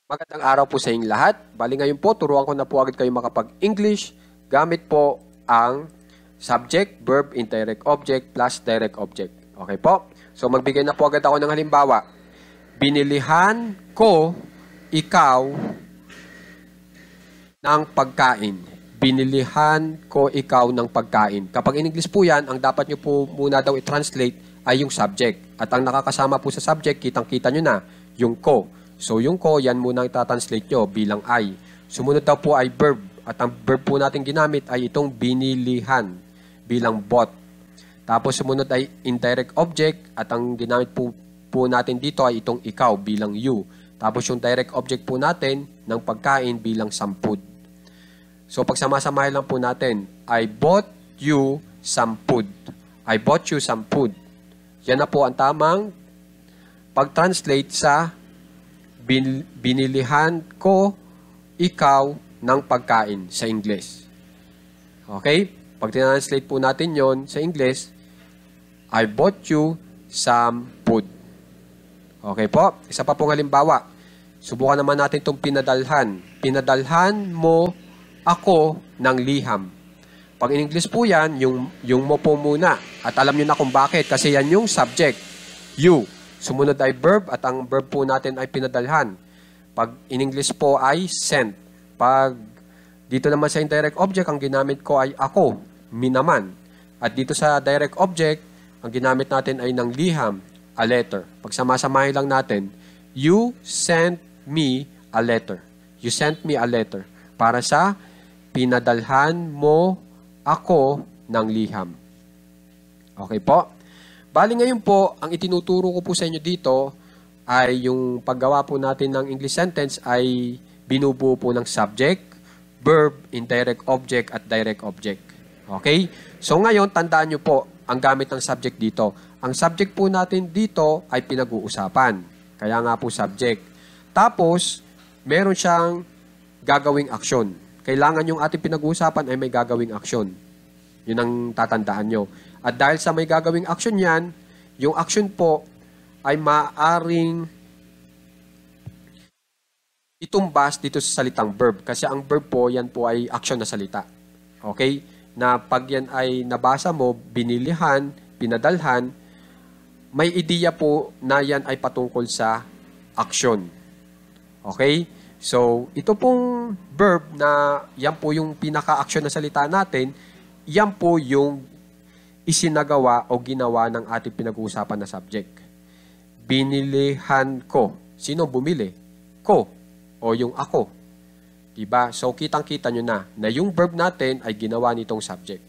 Magandang araw po sa inyong lahat. Bali ngayon po, turuan ko na po agad kayo makapag-English gamit po ang subject, verb, indirect object plus direct object. Okay po? So magbigay na po agad ako ng halimbawa. Binilihan ko ikaw ng pagkain. Binilihan ko ikaw ng pagkain. Kapag in English po yan, ang dapat nyo po muna daw i-translate ay yung subject. At ang nakakasama po sa subject, kitang-kita nyo na, yung ko. So yung ko, yan muna ang itatranslate nyo bilang I. Sumunod daw po ay verb. At ang verb po natin ginamit ay itong binilihan bilang bought. Tapos sumunod ay indirect object at ang ginamit po natin dito ay itong ikaw bilang you. Tapos yung direct object po natin ng pagkain bilang some food. So pagsamasamahin lang po natin, I bought you some food. I bought you some food. Yan na po ang tamang pag-translate sa binilihan ko ikaw ng pagkain sa English. Okay? Pag tinranslate po natin yon sa English, I bought you some food. Okay po? Isa pa pong halimbawa. Subukan naman natin itong pinadalhan. Pinadalhan mo ako ng liham. Pag in English po yan, yung mo po muna. At alam nyo na kung bakit. Kasi yan yung subject. You. Sumunod ay verb at ang verb po natin ay pinadalhan. Pag in English po ay sent. Pag dito naman sa indirect object, ang ginamit ko ay ako, me naman. At dito sa direct object, ang ginamit natin ay ng liham, a letter. Pag samasamahin lang natin, you sent me a letter. You sent me a letter. Para sa pinadalhan mo ako ng liham. Okay po? Bali ngayon po, ang itinuturo ko po sa inyo dito ay yung paggawa po natin ng English sentence ay binubuo po ng subject, verb, indirect object, at direct object. Okay? So ngayon, tandaan nyo po ang gamit ng subject dito. Ang subject po natin dito ay pinag-uusapan. Kaya nga po subject. Tapos, meron siyang gagawing aksyon. Kailangan yung ating pinag-uusapan ay may gagawing aksyon. Yun ang tatandaan nyo. At dahil sa may gagawing aksyon yan, yung aksyon po ay maaaring itumbas dito sa salitang verb. Kasi ang verb po, yan po ay aksyon na salita. Okay? Na pag yan ay nabasa mo, binilihan, pinadalhan, may ideya po na yan ay patungkol sa aksyon. Okay? So, ito pong verb na yan po yung pinaka-aksyon na salita natin, yan po yung isinagawa o ginawa ng ating pinag-uusapan na subject. Binilihan ko. Sino bumili? Ko. O yung ako. Diba? So, kitang-kita nyo na yung verb natin ay ginawa nitong subject.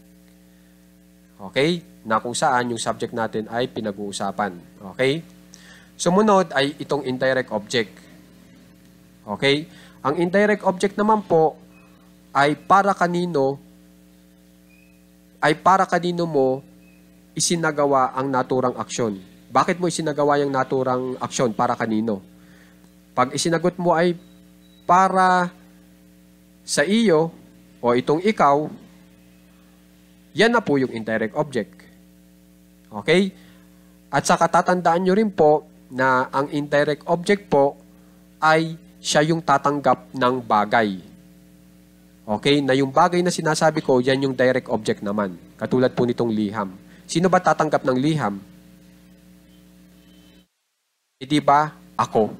Okay? Na kung saan yung subject natin ay pinag-uusapan. Okay? Sumunod ay itong indirect object. Okay? Ang indirect object naman po ay para kanino mo isinagawa ang naturang aksyon. Bakit mo isinagawa yung naturang aksyon? Para kanino? Pag isinagot mo ay para sa iyo o itong ikaw, yan na po yung indirect object. Okay? At saka tatandaan nyo rin po na ang indirect object po ay siya yung tatanggap ng bagay. Okay? Na yung bagay na sinasabi ko, yan yung direct object naman. Katulad po nitong liham. Sino ba tatanggap ng liham? Hindi ba? Ako.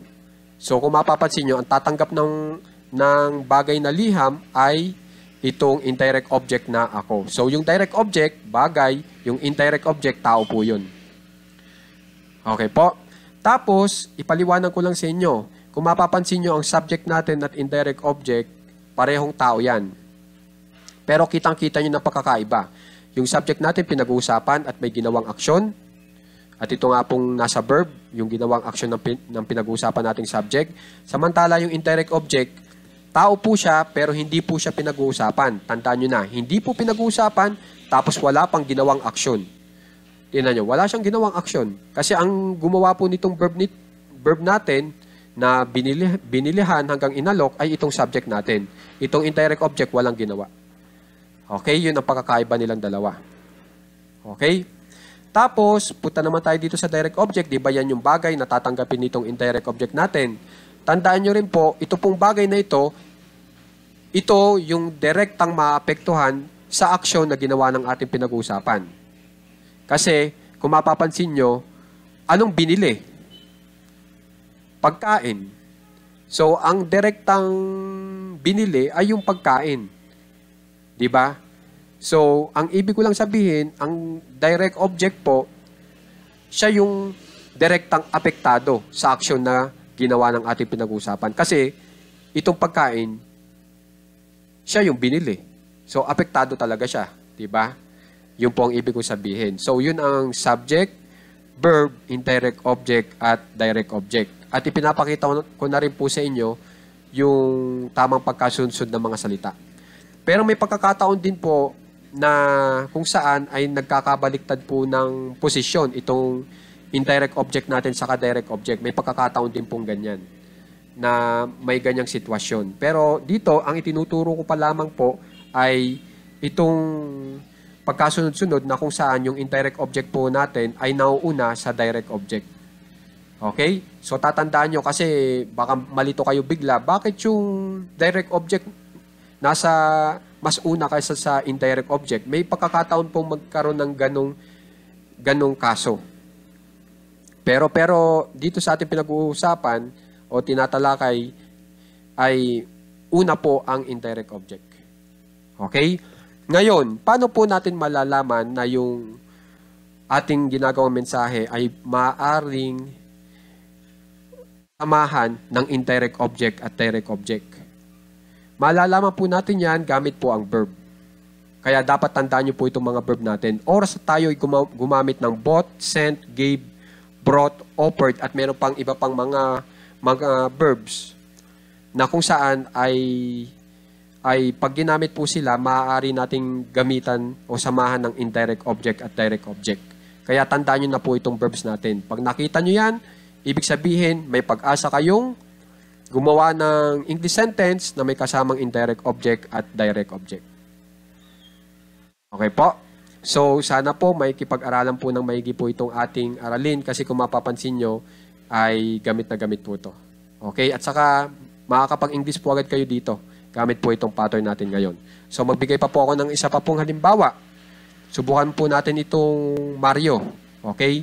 So kung mapapansin nyo, ang tatanggap ng bagay na liham ay itong indirect object na ako. So yung direct object, bagay, yung indirect object, tao po yun. Okay po? Tapos, ipaliwanag ko lang sa inyo. Kung mapapansin nyo, ang subject natin at indirect object, parehong tao yan. Pero kitang-kita nyo na pagkakaiba. Yung subject natin pinag-uusapan at may ginawang aksyon. At ito nga pong nasa verb, yung ginawang aksyon ng pinag-uusapan nating subject. Samantala yung indirect object, tao po siya pero hindi po siya pinag-uusapan. Tandaan nyo na, hindi po pinag-uusapan tapos wala pang ginawang aksyon. Tingnan nyo, wala siyang ginawang aksyon. Kasi ang gumawa po nitong verb natin, na binilihan hanggang inalok ay itong subject natin. Itong indirect object, walang ginawa. Okay? Yun ang pagkakaiba nilang dalawa. Okay? Tapos, punta naman tayo dito sa direct object. Di ba yan yung bagay na tatanggapin nitong indirect object natin? tandaan nyo rin po, ito pong bagay na ito yung direktang maapektuhan sa aksyon na ginawa ng ating pinag-uusapan. Kasi, kung mapapansin nyo, anong binili? Pagkain. So, ang direktang binili ay yung pagkain. Di ba? So, ang ibig ko lang sabihin, ang direct object po, siya yung direktang apektado sa aksyon na ginawa ng ating pinag-uusapan. Kasi, itong pagkain, siya yung binili. So, apektado talaga siya. Di ba? Yun po ang ibig ko sabihin. So, yun ang subject, verb, indirect object, at direct object. At ipinapakita ko na rin po sa inyo yung tamang pagkasunod ng mga salita. Pero may pagkakataon din po na kung saan ay nagkakabaliktad po ng posisyon itong indirect object natin sa direct object. May pagkakataon din pong ganyan na may ganyang sitwasyon. Pero dito, ang itinuturo ko pa lamang po ay itong pagkasunod-sunod na kung saan yung indirect object po natin ay nauuna sa direct object. Okay? So, tatandaan nyo kasi baka malito kayo bigla. Bakit yung direct object nasa mas una kaysa sa indirect object? May pagkakataon pong magkaroon ng ganong kaso. Pero dito sa ating pinag-uusapan o tinatalakay ay una po ang indirect object. Okay? Ngayon, paano po natin malalaman na yung ating ginagawang mensahe ay maaring samahan ng indirect object at direct object? Malalaman po natin yan gamit po ang verb. Kaya dapat tandaan nyo po itong mga verb natin. Oras tayo gumamit ng bought, sent, gave, brought, offered, at meron pang iba pang mga verbs na kung saan ay pag ginamit po sila, maaari nating gamitan o samahan ng indirect object at direct object. Kaya tandaan nyo na po itong verbs natin. Pag nakita nyo yan, ibig sabihin, may pag-asa kayong gumawa ng English sentence na may kasamang indirect object at direct object. Okay po? So, sana po may kipag-aralan po ng maigi po itong ating aralin kasi kung mapapansin nyo, ay gamit na gamit po ito. Okay? At saka, makakapag-English po agad kayo dito. Gamit po itong pattern natin ngayon. So, magbigay pa po ako ng isa pa pong halimbawa. Subukan po natin itong Mario. Okay?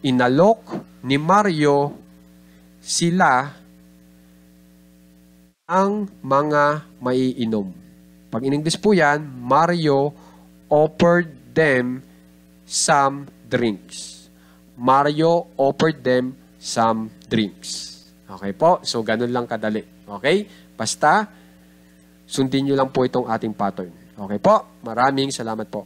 Inalok ni Mario sila ang mga maiinom. Pag in English po yan, Mario offered them some drinks. Mario offered them some drinks. Okay po? So, ganun lang kadali. Okay? Basta, sundin nyo lang po itong ating pattern. Okay po? Maraming salamat po.